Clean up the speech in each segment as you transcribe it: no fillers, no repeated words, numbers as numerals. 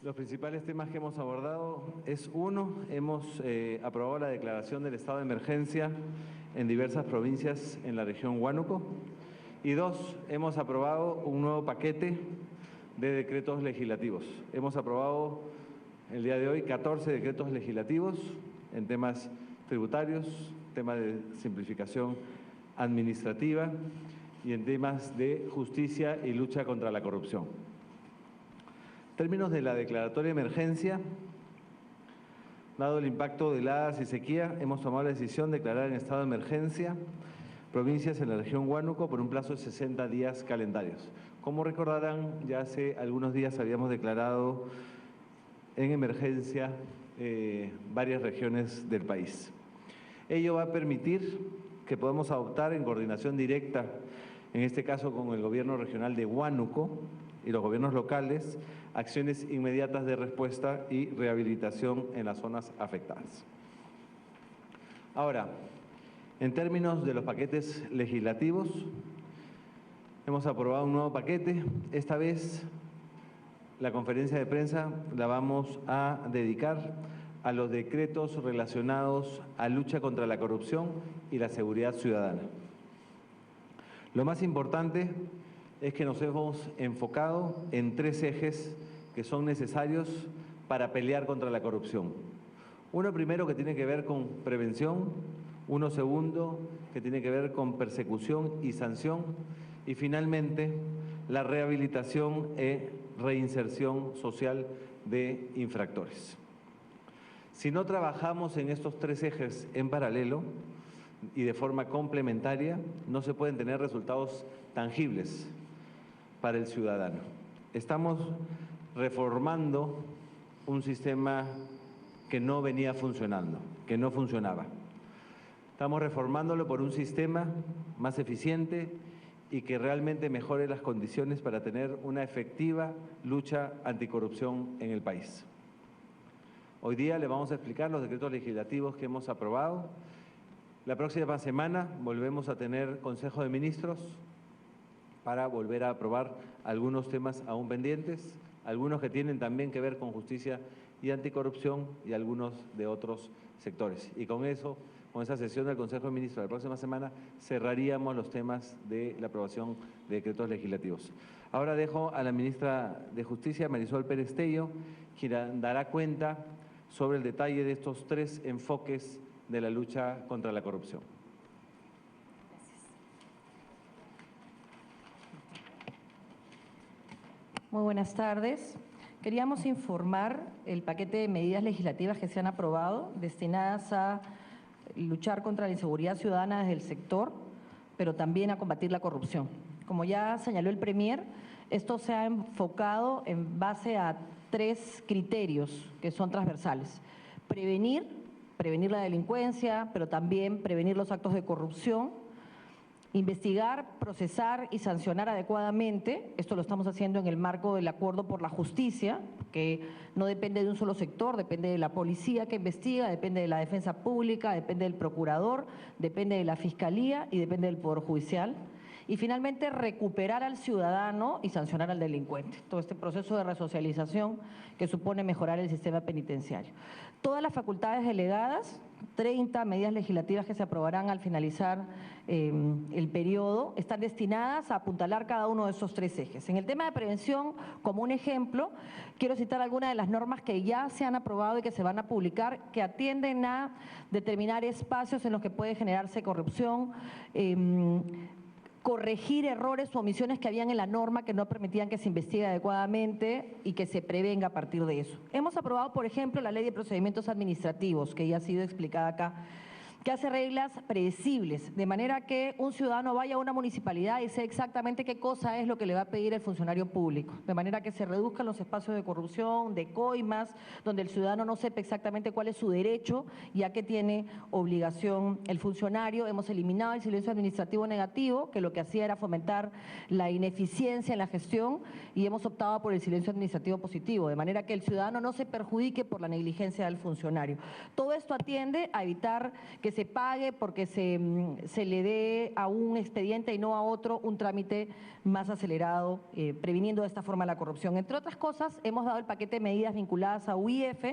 Los principales temas que hemos abordado es uno, hemos aprobado la declaración del estado de emergencia en diversas provincias en la región Huánuco. Y dos, hemos aprobado un nuevo paquete de decretos legislativos. Hemos aprobado el día de hoy 14 decretos legislativos en temas tributarios, temas de simplificación administrativa y en temas de justicia y lucha contra la corrupción. En términos de la declaratoria de emergencia, dado el impacto de heladas y sequía, hemos tomado la decisión de declarar en estado de emergencia provincias en la región Huánuco por un plazo de 60 días calendarios. Como recordarán, ya hace algunos días habíamos declarado en emergencia varias regiones del país. Ello va a permitir que podamos adoptar en coordinación directa, en este caso con el gobierno regional de Huánuco y los gobiernos locales, acciones inmediatas de respuesta y rehabilitación en las zonas afectadas. Ahora, en términos de los paquetes legislativos, hemos aprobado un nuevo paquete. Esta vez la conferencia de prensa la vamos a dedicar a los decretos relacionados a lucha contra la corrupción y la seguridad ciudadana. Lo más importante es que nos hemos enfocado en tres ejes que son necesarios para pelear contra la corrupción. Uno primero que tiene que ver con prevención, uno segundo que tiene que ver con persecución y sanción y finalmente la rehabilitación e reinserción social de infractores. Si no trabajamos en estos tres ejes en paralelo y de forma complementaria, no se pueden tener resultados tangibles para el ciudadano. Estamos reformando un sistema que no venía funcionando, que no funcionaba. Estamos reformándolo por un sistema más eficiente y que realmente mejore las condiciones para tener una efectiva lucha anticorrupción en el país. Hoy día le vamos a explicar los decretos legislativos que hemos aprobado. La próxima semana volvemos a tener Consejo de Ministros para volver a aprobar algunos temas aún pendientes, algunos que tienen también que ver con justicia y anticorrupción y algunos de otros sectores. Y con eso, con esa sesión del Consejo de Ministros de la próxima semana, cerraríamos los temas de la aprobación de decretos legislativos. Ahora dejo a la ministra de Justicia, Marisol Pérez Tello, quien dará cuenta sobre el detalle de estos tres enfoques de la lucha contra la corrupción. Muy buenas tardes. Queríamos informar el paquete de medidas legislativas que se han aprobado destinadas a luchar contra la inseguridad ciudadana desde el sector, pero también a combatir la corrupción. Como ya señaló el Premier, esto se ha enfocado en base a tres criterios que son transversales. Prevenir la delincuencia, pero también prevenir los actos de corrupción, investigar, procesar y sancionar adecuadamente. Esto lo estamos haciendo en el marco del Acuerdo por la Justicia, que no depende de un solo sector, depende de la policía que investiga, depende de la defensa pública, depende del procurador, depende de la Fiscalía y depende del Poder Judicial. Y finalmente, recuperar al ciudadano y sancionar al delincuente. Todo este proceso de resocialización que supone mejorar el sistema penitenciario. Todas las facultades delegadas, 30 medidas legislativas que se aprobarán al finalizar el periodo, están destinadas a apuntalar cada uno de esos tres ejes. En el tema de prevención, como un ejemplo, quiero citar algunas de las normas que ya se han aprobado y que se van a publicar, que atienden a determinar espacios en los que puede generarse corrupción, corregir errores o omisiones que habían en la norma que no permitían que se investigue adecuadamente y que se prevenga a partir de eso. Hemos aprobado, por ejemplo, la Ley de Procedimientos Administrativos, que ya ha sido explicada acá, que hace reglas predecibles, de manera que un ciudadano vaya a una municipalidad y sé exactamente qué cosa es lo que le va a pedir el funcionario público, de manera que se reduzcan los espacios de corrupción, de coimas, donde el ciudadano no sepa exactamente cuál es su derecho y a qué tiene obligación el funcionario. Hemos eliminado el silencio administrativo negativo, que lo que hacía era fomentar la ineficiencia en la gestión, y hemos optado por el silencio administrativo positivo, de manera que el ciudadano no se perjudique por la negligencia del funcionario. Todo esto atiende a evitar que que se pague porque se le dé a un expediente y no a otro un trámite más acelerado, previniendo de esta forma la corrupción. Entre otras cosas, hemos dado el paquete de medidas vinculadas a UIF,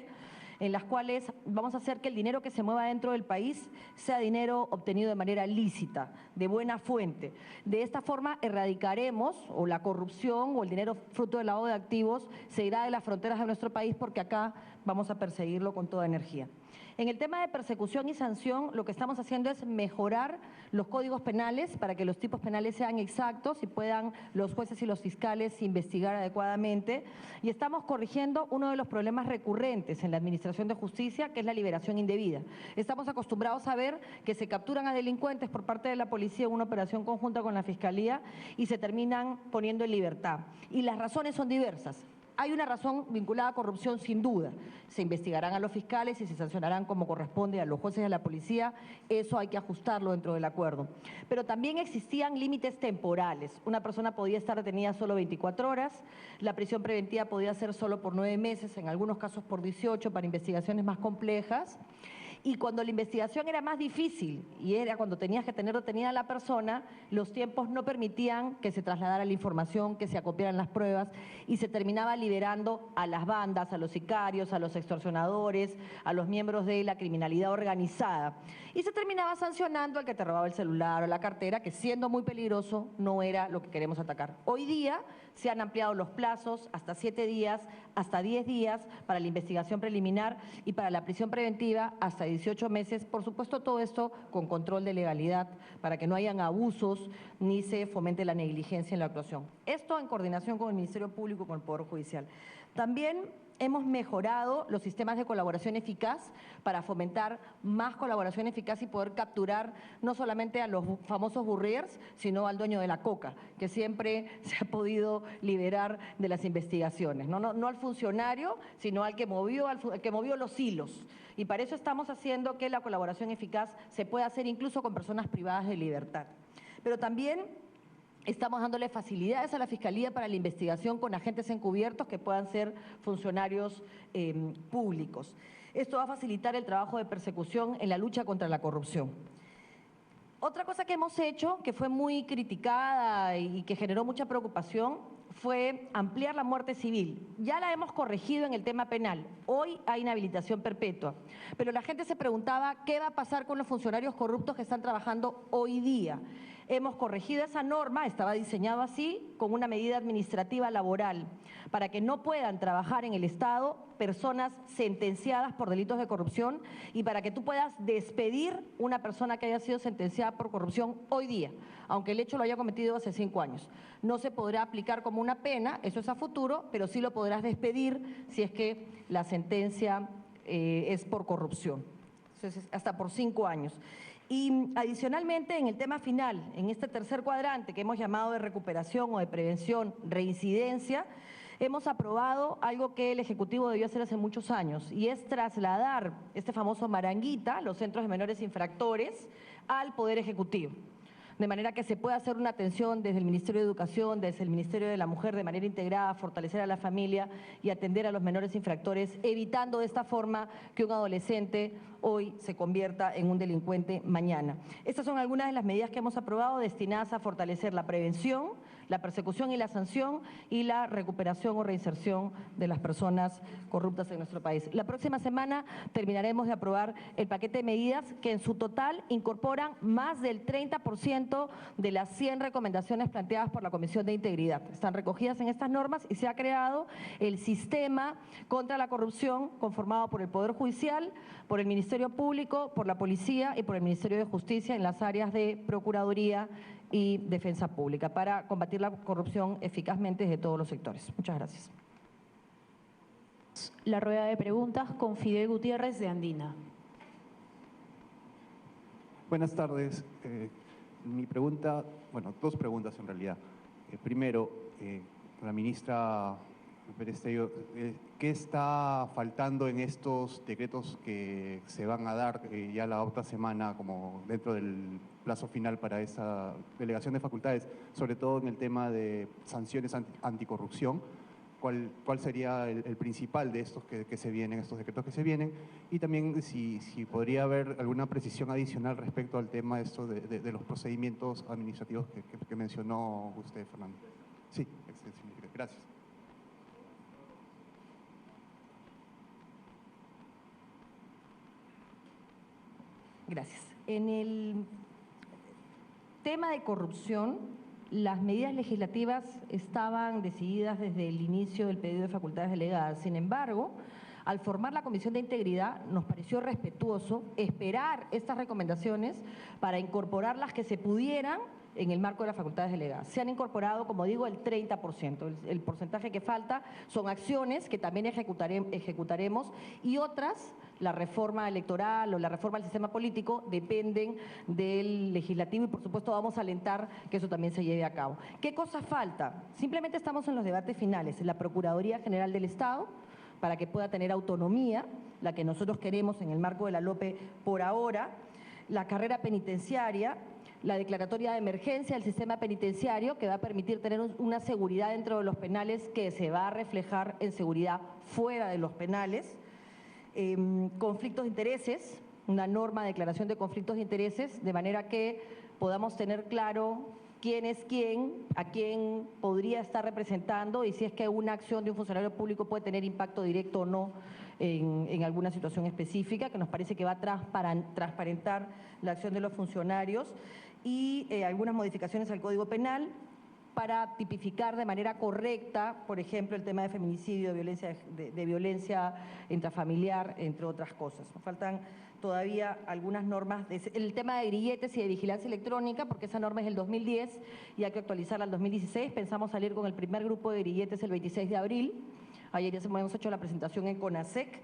en las cuales vamos a hacer que el dinero que se mueva dentro del país sea dinero obtenido de manera lícita, de buena fuente. De esta forma erradicaremos o la corrupción o el dinero fruto del lavado de activos se irá de las fronteras de nuestro país, porque acá vamos a perseguirlo con toda energía. En el tema de persecución y sanción, lo que estamos haciendo es mejorar los códigos penales para que los tipos penales sean exactos y puedan los jueces y los fiscales investigar adecuadamente. Y estamos corrigiendo uno de los problemas recurrentes en la Administración de Justicia, que es la liberación indebida. Estamos acostumbrados a ver que se capturan a delincuentes por parte de la policía en una operación conjunta con la Fiscalía y se terminan poniendo en libertad. Y las razones son diversas. Hay una razón vinculada a corrupción, sin duda. Se investigarán a los fiscales y se sancionarán como corresponde a los jueces y a la policía. Eso hay que ajustarlo dentro del acuerdo. Pero también existían límites temporales. Una persona podía estar detenida solo 24 horas, la prisión preventiva podía ser solo por 9 meses, en algunos casos por 18 para investigaciones más complejas. Y cuando la investigación era más difícil y era cuando tenías que tener detenida a la persona, los tiempos no permitían que se trasladara la información, que se acopiaran las pruebas y se terminaba liberando a las bandas, a los sicarios, a los extorsionadores, a los miembros de la criminalidad organizada. Y se terminaba sancionando al que te robaba el celular o la cartera, que siendo muy peligroso no era lo que queremos atacar. Hoy día se han ampliado los plazos hasta 7 días, hasta 10 días para la investigación preliminar y para la prisión preventiva hasta 18 meses. Por supuesto, todo esto con control de legalidad para que no hayan abusos ni se fomente la negligencia en la actuación. Esto en coordinación con el Ministerio Público y con el Poder Judicial. También hemos mejorado los sistemas de colaboración eficaz para fomentar más colaboración eficaz y poder capturar no solamente a los famosos burriers, sino al dueño de la coca, que siempre se ha podido liberar de las investigaciones. No al funcionario, sino al que movió los hilos. Y para eso estamos haciendo que la colaboración eficaz se pueda hacer incluso con personas privadas de libertad. Pero también estamos dándole facilidades a la Fiscalía para la investigación con agentes encubiertos que puedan ser funcionarios públicos. Esto va a facilitar el trabajo de persecución en la lucha contra la corrupción. Otra cosa que hemos hecho, que fue muy criticada y que generó mucha preocupación, fue ampliar la muerte civil. Ya la hemos corregido en el tema penal. Hoy hay inhabilitación perpetua. Pero la gente se preguntaba qué va a pasar con los funcionarios corruptos que están trabajando hoy día. Hemos corregido esa norma, estaba diseñado así, con una medida administrativa laboral, para que no puedan trabajar en el Estado personas sentenciadas por delitos de corrupción y para que tú puedas despedir una persona que haya sido sentenciada por corrupción hoy día, aunque el hecho lo haya cometido hace 5 años. No se podrá aplicar como una pena, eso es a futuro, pero sí lo podrás despedir si es que la sentencia es por corrupción. Entonces, hasta por 5 años. Y adicionalmente, en el tema final, en este tercer cuadrante que hemos llamado de recuperación o de prevención, reincidencia, hemos aprobado algo que el Ejecutivo debió hacer hace muchos años, y es trasladar este famoso Maranguita, los centros de menores infractores, al Poder Ejecutivo. De manera que se pueda hacer una atención desde el Ministerio de Educación, desde el Ministerio de la Mujer, de manera integrada, fortalecer a la familia y atender a los menores infractores, evitando de esta forma que un adolescente hoy se convierta en un delincuente mañana. Estas son algunas de las medidas que hemos aprobado destinadas a fortalecer la prevención, la persecución y la sanción y la recuperación o reinserción de las personas corruptas en nuestro país. La próxima semana terminaremos de aprobar el paquete de medidas que en su total incorporan más del 30% de las 100 recomendaciones planteadas por la Comisión de Integridad. Están recogidas en estas normas y se ha creado el sistema contra la corrupción conformado por el Poder Judicial, por el Ministerio Público, por la Policía y por el Ministerio de Justicia en las áreas de Procuraduría y Defensa Pública para combatir la corrupción eficazmente desde todos los sectores. Muchas gracias. La rueda de preguntas con Fidel Gutiérrez de Andina. Buenas tardes. Mi pregunta, bueno, 2 preguntas en realidad. Primero, la ministra Perestello, ¿qué está faltando en estos decretos que se van a dar ya la otra semana, como dentro del plazo final para esa delegación de facultades, sobre todo en el tema de sanciones anticorrupción? cuál sería el principal de estos que se vienen, estos decretos que se vienen, y también si podría haber alguna precisión adicional respecto al tema de los procedimientos administrativos que mencionó usted, Fernando. Sí, gracias. Gracias. En el tema de corrupción, las medidas legislativas estaban decididas desde el inicio del pedido de facultades delegadas. Sin embargo, al formar la Comisión de Integridad, nos pareció respetuoso esperar estas recomendaciones para incorporar las que se pudieran en el marco de las facultades delegadas. Se han incorporado, como digo, el 30%. El porcentaje que falta son acciones que también ejecutaremos y otras, la reforma electoral o la reforma del sistema político, dependen del legislativo y por supuesto vamos a alentar que eso también se lleve a cabo. ¿Qué cosa falta? Simplemente estamos en los debates finales. La Procuraduría General del Estado, para que pueda tener autonomía, la que nosotros queremos en el marco de la LOPE por ahora, la carrera penitenciaria, la declaratoria de emergencia del sistema penitenciario, que va a permitir tener una seguridad dentro de los penales que se va a reflejar en seguridad fuera de los penales, conflictos de intereses, una norma de declaración de conflictos de intereses, de manera que podamos tener claro quién es quién, a quién podría estar representando y si es que una acción de un funcionario público puede tener impacto directo o no en alguna situación específica, que nos parece que va a transparentar la acción de los funcionarios, y algunas modificaciones al Código Penal para tipificar de manera correcta, por ejemplo, el tema de feminicidio, de violencia intrafamiliar, entre otras cosas. Nos faltan todavía algunas normas, el tema de grilletes y de vigilancia electrónica, porque esa norma es del 2010 y hay que actualizarla al 2016. Pensamos salir con el primer grupo de grilletes el 26 de abril. Ayer ya hemos hecho la presentación en CONASEC.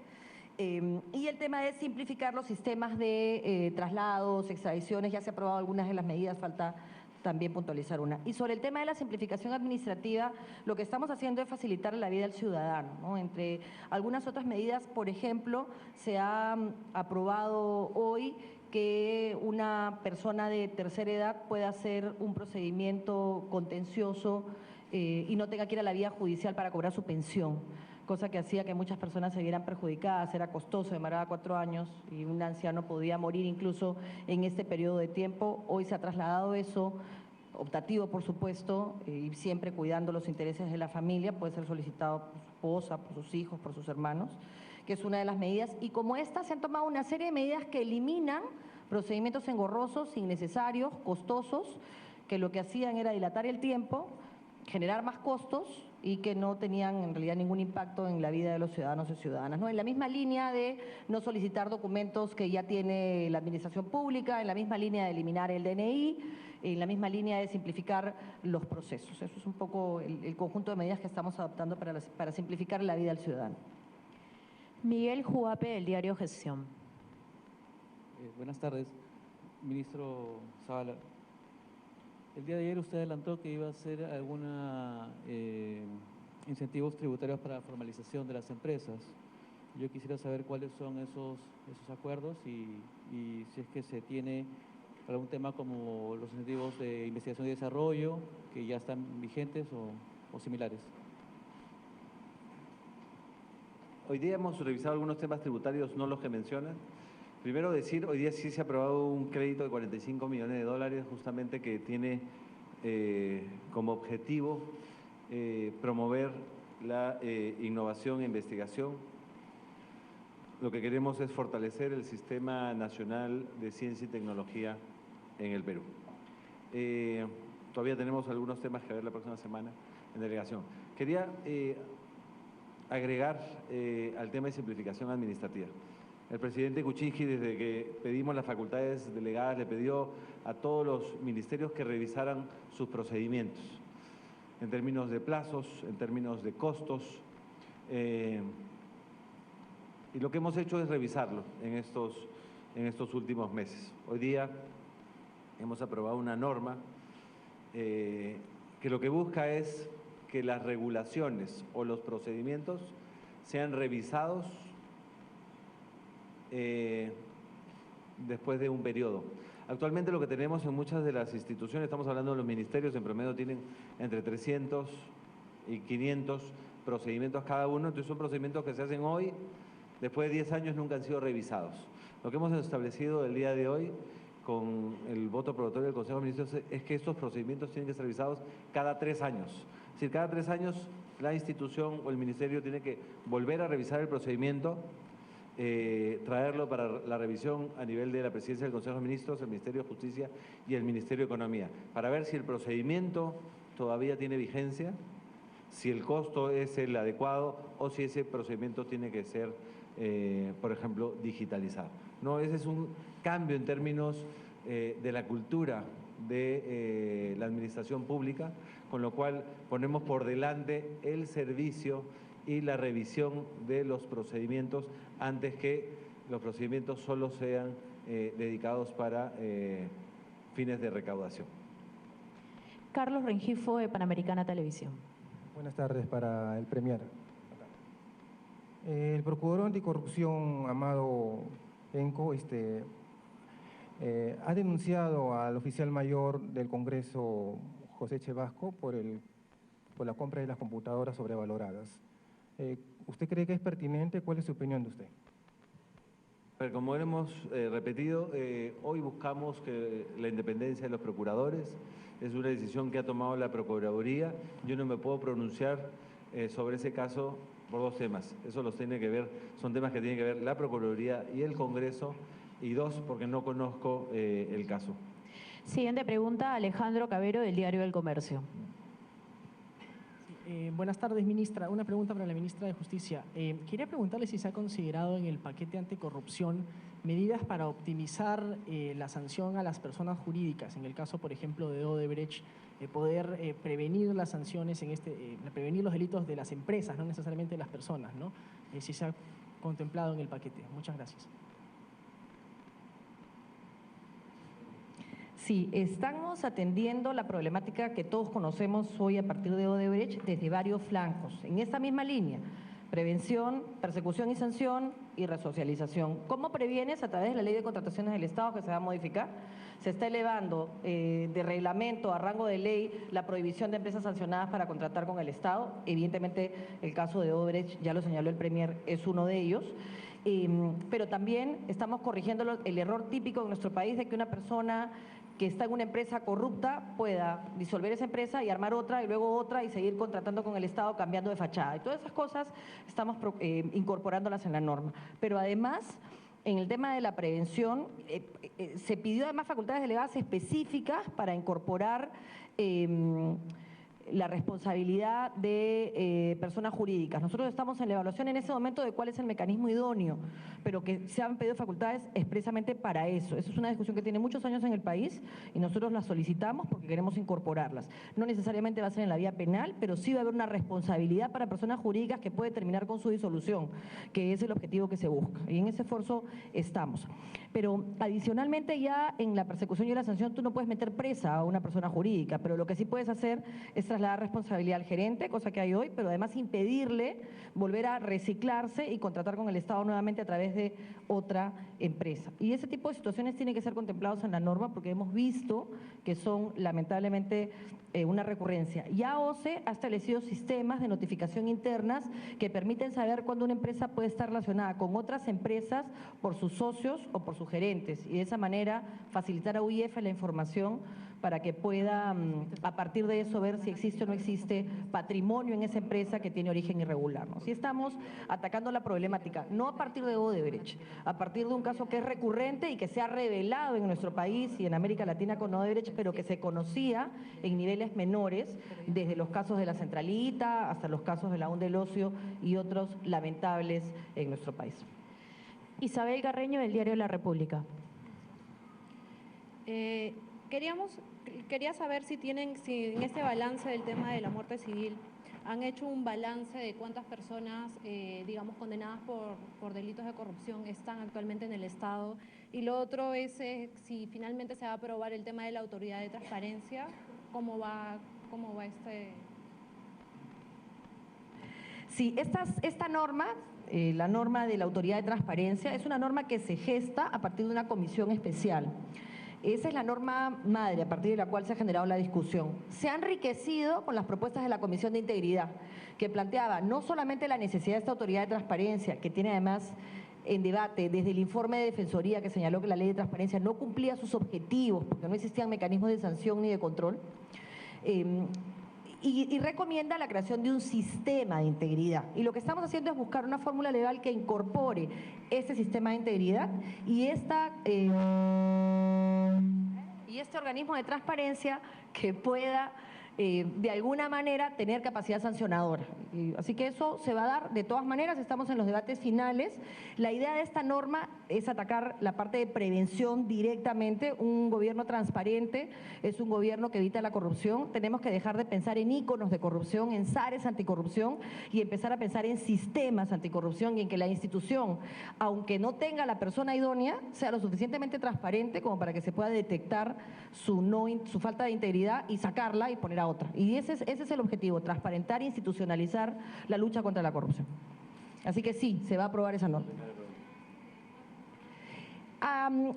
Y el tema de simplificar los sistemas de traslados, extradiciones, ya se ha aprobado algunas de las medidas, falta también puntualizar una. Y sobre el tema de la simplificación administrativa, lo que estamos haciendo es facilitar la vida al ciudadano, ¿no? Entre algunas otras medidas, por ejemplo, se ha aprobado hoy que una persona de tercera edad pueda hacer un procedimiento contencioso y no tenga que ir a la vía judicial para cobrar su pensión, cosa que hacía que muchas personas se vieran perjudicadas, era costoso, demoraba 4 años y un anciano podía morir incluso en este periodo de tiempo. Hoy se ha trasladado eso, optativo por supuesto, y siempre cuidando los intereses de la familia, puede ser solicitado por su esposa, por sus hijos, por sus hermanos, que es una de las medidas. Y como estas se han tomado una serie de medidas que eliminan procedimientos engorrosos, innecesarios, costosos, que lo que hacían era dilatar el tiempo, generar más costos y que no tenían en realidad ningún impacto en la vida de los ciudadanos y ciudadanas, ¿no? En la misma línea de no solicitar documentos que ya tiene la administración pública, en la misma línea de eliminar el DNI, en la misma línea de simplificar los procesos. Eso es un poco el conjunto de medidas que estamos adoptando para simplificar la vida del ciudadano. Miguel Juape, del diario Gestión. Buenas tardes, ministro Zavala. El día de ayer usted adelantó que iba a hacer algunos incentivos tributarios para la formalización de las empresas. Yo quisiera saber cuáles son esos acuerdos y si es que se tiene algún tema como los incentivos de investigación y desarrollo que ya están vigentes o similares. Hoy día hemos revisado algunos temas tributarios, no los que mencionan. Primero decir, hoy día sí se ha aprobado un crédito de $45 millones justamente que tiene como objetivo promover la innovación e investigación. Lo que queremos es fortalecer el Sistema Nacional de Ciencia y Tecnología en el Perú. Todavía tenemos algunos temas que ver la próxima semana en delegación. Quería agregar al tema de simplificación administrativa. El presidente Kuczynski, desde que pedimos las facultades delegadas, le pidió a todos los ministerios que revisaran sus procedimientos en términos de plazos, en términos de costos. Y lo que hemos hecho es revisarlo en estos últimos meses. Hoy día hemos aprobado una norma que lo que busca es que las regulaciones o los procedimientos sean revisados después de un periodo. Actualmente lo que tenemos en muchas de las instituciones, estamos hablando de los ministerios, en promedio tienen entre 300 y 500 procedimientos cada uno, entonces son procedimientos que se hacen hoy, después de 10 años nunca han sido revisados. Lo que hemos establecido el día de hoy con el voto aprobatorio del Consejo de Ministros es que estos procedimientos tienen que ser revisados cada 3 años. Es decir, cada 3 años la institución o el ministerio tiene que volver a revisar el procedimiento, traerlo para la revisión a nivel de la Presidencia del Consejo de Ministros, el Ministerio de Justicia y el Ministerio de Economía, para ver si el procedimiento todavía tiene vigencia, si el costo es el adecuado o si ese procedimiento tiene que ser, por ejemplo, digitalizado. No, ese es un cambio en términos de la cultura de la administración pública, con lo cual ponemos por delante el servicio y la revisión de los procedimientos antes que los procedimientos solo sean dedicados para fines de recaudación. Carlos Rengifo, de Panamericana Televisión. Buenas tardes para el Premier. El procurador anticorrupción, Amado Penco, ha denunciado al oficial mayor del Congreso, José Chevasco, por la compra de las computadoras sobrevaloradas. ¿Usted cree que es pertinente? ¿Cuál es su opinión de usted? Pero como hemos repetido, hoy buscamos que la independencia de los procuradores. Es una decisión que ha tomado la Procuraduría. Yo no me puedo pronunciar sobre ese caso por 2 temas. Eso los tiene que ver, son temas que tienen que ver la Procuraduría y el Congreso, y 2, porque no conozco el caso. Siguiente pregunta, Alejandro Cabero, del Diario del Comercio. Buenas tardes, ministra. Una pregunta para la ministra de Justicia. Quería preguntarle si se ha considerado en el paquete anticorrupción medidas para optimizar la sanción a las personas jurídicas. En el caso, por ejemplo, de Odebrecht, poder prevenir las sanciones, prevenir los delitos de las empresas, no necesariamente de las personas, ¿no? Si se ha contemplado en el paquete. Muchas gracias. Sí, estamos atendiendo la problemática que todos conocemos hoy a partir de Odebrecht desde varios flancos. En esta misma línea, prevención, persecución y sanción y resocialización. ¿Cómo previenes? A través de la Ley de Contrataciones del Estado, que se va a modificar. Se está elevando de reglamento a rango de ley la prohibición de empresas sancionadas para contratar con el Estado. Evidentemente, el caso de Odebrecht, ya lo señaló el Premier, es uno de ellos. Pero también estamos corrigiendo el error típico en nuestro país de que una persona que está en una empresa corrupta pueda disolver esa empresa y armar otra y luego otra y seguir contratando con el Estado cambiando de fachada. Y todas esas cosas estamos incorporándolas en la norma. Pero además, en el tema de la prevención, se pidió además facultades delegadas específicas para incorporar la responsabilidad de personas jurídicas. Nosotros estamos en la evaluación en ese momento de cuál es el mecanismo idóneo, pero que se han pedido facultades expresamente para eso. Esa es una discusión que tiene muchos años en el país y nosotros la solicitamos porque queremos incorporarlas. No necesariamente va a ser en la vía penal, pero sí va a haber una responsabilidad para personas jurídicas que puede terminar con su disolución, que es el objetivo que se busca. Y en ese esfuerzo estamos. Pero adicionalmente ya en la persecución y la sanción tú no puedes meter presa a una persona jurídica, pero lo que sí puedes hacer es trasladar responsabilidad al gerente, cosa que hay hoy, pero además impedirle volver a reciclarse y contratar con el Estado nuevamente a través de otra empresa. Y ese tipo de situaciones tienen que ser contemplados en la norma porque hemos visto que son lamentablemente una recurrencia. Ya OCE ha establecido sistemas de notificación internas que permiten saber cuándo una empresa puede estar relacionada con otras empresas por sus socios o por sus gerentes y de esa manera facilitar a UIF la información para que pueda, a partir de eso, ver si existe o no existe patrimonio en esa empresa que tiene origen irregular, ¿no? Si estamos atacando la problemática, no a partir de Odebrecht, a partir de un caso que es recurrente y que se ha revelado en nuestro país y en América Latina con Odebrecht, pero que se conocía en niveles menores, desde los casos de la Centralita hasta los casos de la UN del Ocio y otros lamentables en nuestro país. Isabel Carreño, del Diario La República. Quería saber si en este balance del tema de la muerte civil han hecho un balance de cuántas personas, digamos, condenadas por delitos de corrupción están actualmente en el Estado. Y lo otro es si finalmente se va a aprobar el tema de la autoridad de transparencia, ¿cómo va este? Sí, esta norma, la norma de la autoridad de transparencia, es una norma que se gesta a partir de una comisión especial. Esa es la norma madre a partir de la cual se ha generado la discusión. Se ha enriquecido con las propuestas de la Comisión de Integridad, que planteaba no solamente la necesidad de esta autoridad de transparencia, que tiene además en debate desde el informe de Defensoría que señaló que la ley de transparencia no cumplía sus objetivos porque no existían mecanismos de sanción ni de control, y recomienda la creación de un sistema de integridad. Y lo que estamos haciendo es buscar una fórmula legal que incorpore ese sistema de integridad y este organismo de transparencia que pueda de alguna manera tener capacidad sancionadora. Así que eso se va a dar de todas maneras, estamos en los debates finales. La idea de esta norma es atacar la parte de prevención directamente. Un gobierno transparente es un gobierno que evita la corrupción. Tenemos que dejar de pensar en íconos de corrupción, en zares anticorrupción y empezar a pensar en sistemas anticorrupción y en que la institución, aunque no tenga la persona idónea, sea lo suficientemente transparente como para que se pueda detectar su falta de integridad y sacarla y poner a otra. Y ese es el objetivo, transparentar e institucionalizar la lucha contra la corrupción. Así que sí, se va a aprobar esa norma.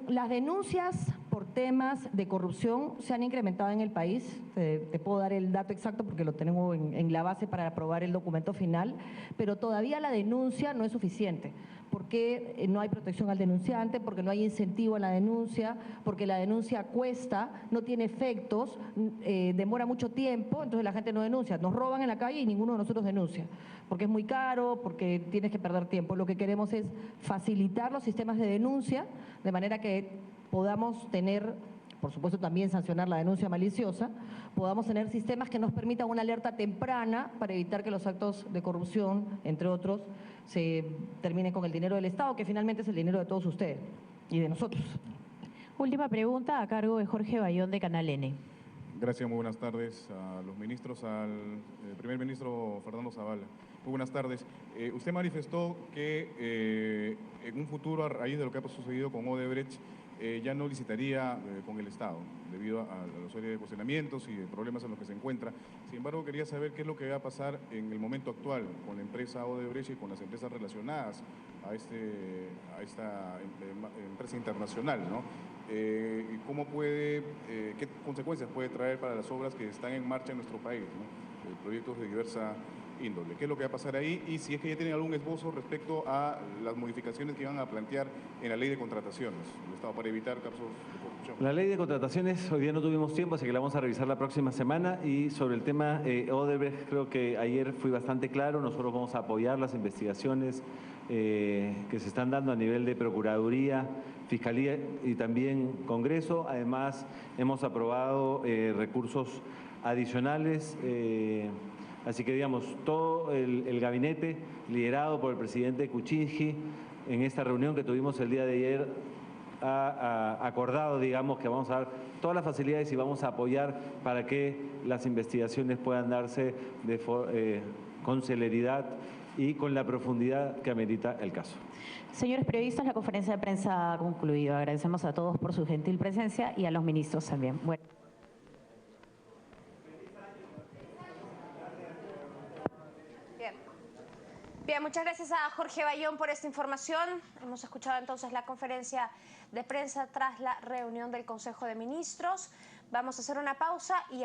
Las denuncias por temas de corrupción se han incrementado en el país. Te puedo dar el dato exacto porque lo tenemos en la base para aprobar el documento final, pero todavía la denuncia no es suficiente, porque no hay protección al denunciante, porque no hay incentivo a la denuncia, porque la denuncia cuesta, no tiene efectos, demora mucho tiempo, entonces la gente no denuncia. Nos roban en la calle y ninguno de nosotros denuncia, porque es muy caro, porque tienes que perder tiempo. Lo que queremos es facilitar los sistemas de denuncia, de manera que podamos tener, por supuesto también sancionar la denuncia maliciosa, podamos tener sistemas que nos permitan una alerta temprana para evitar que los actos de corrupción, entre otros, se terminen con el dinero del Estado, que finalmente es el dinero de todos ustedes y de nosotros. Última pregunta a cargo de Jorge Bayón de Canal N. Gracias, muy buenas tardes a los ministros, al primer ministro Fernando Zavala. Muy buenas tardes. Usted manifestó que en un futuro, a raíz de lo que ha sucedido con Odebrecht, ya no licitaría con el Estado, debido a la serie de cuestionamientos y de problemas en los que se encuentra. Sin embargo, quería saber qué es lo que va a pasar en el momento actual con la empresa Odebrecht y con las empresas relacionadas a esta empresa internacional, ¿no? ¿Cómo puede, qué consecuencias puede traer para las obras que están en marcha en nuestro país, ¿no? Proyectos de diversa índole? ¿Qué es lo que va a pasar ahí? Y si es que ya tienen algún esbozo respecto a las modificaciones que van a plantear en la ley de contrataciones del Estado para evitar casos de corrupción. La ley de contrataciones, hoy día no tuvimos tiempo, así que la vamos a revisar la próxima semana. Y sobre el tema Odebrecht, creo que ayer fui bastante claro. Nosotros vamos a apoyar las investigaciones que se están dando a nivel de Procuraduría, Fiscalía y también Congreso. Además, hemos aprobado recursos adicionales. Así que, digamos, todo el gabinete liderado por el presidente Kuczynski en esta reunión que tuvimos el día de ayer ha acordado, digamos, que vamos a dar todas las facilidades y vamos a apoyar para que las investigaciones puedan darse con celeridad y con la profundidad que amerita el caso. Señores periodistas, la conferencia de prensa ha concluido. Agradecemos a todos por su gentil presencia y a los ministros también. Bueno. Bien, muchas gracias a Jorge Bayón por esta información. Hemos escuchado entonces la conferencia de prensa tras la reunión del Consejo de Ministros. Vamos a hacer una pausa y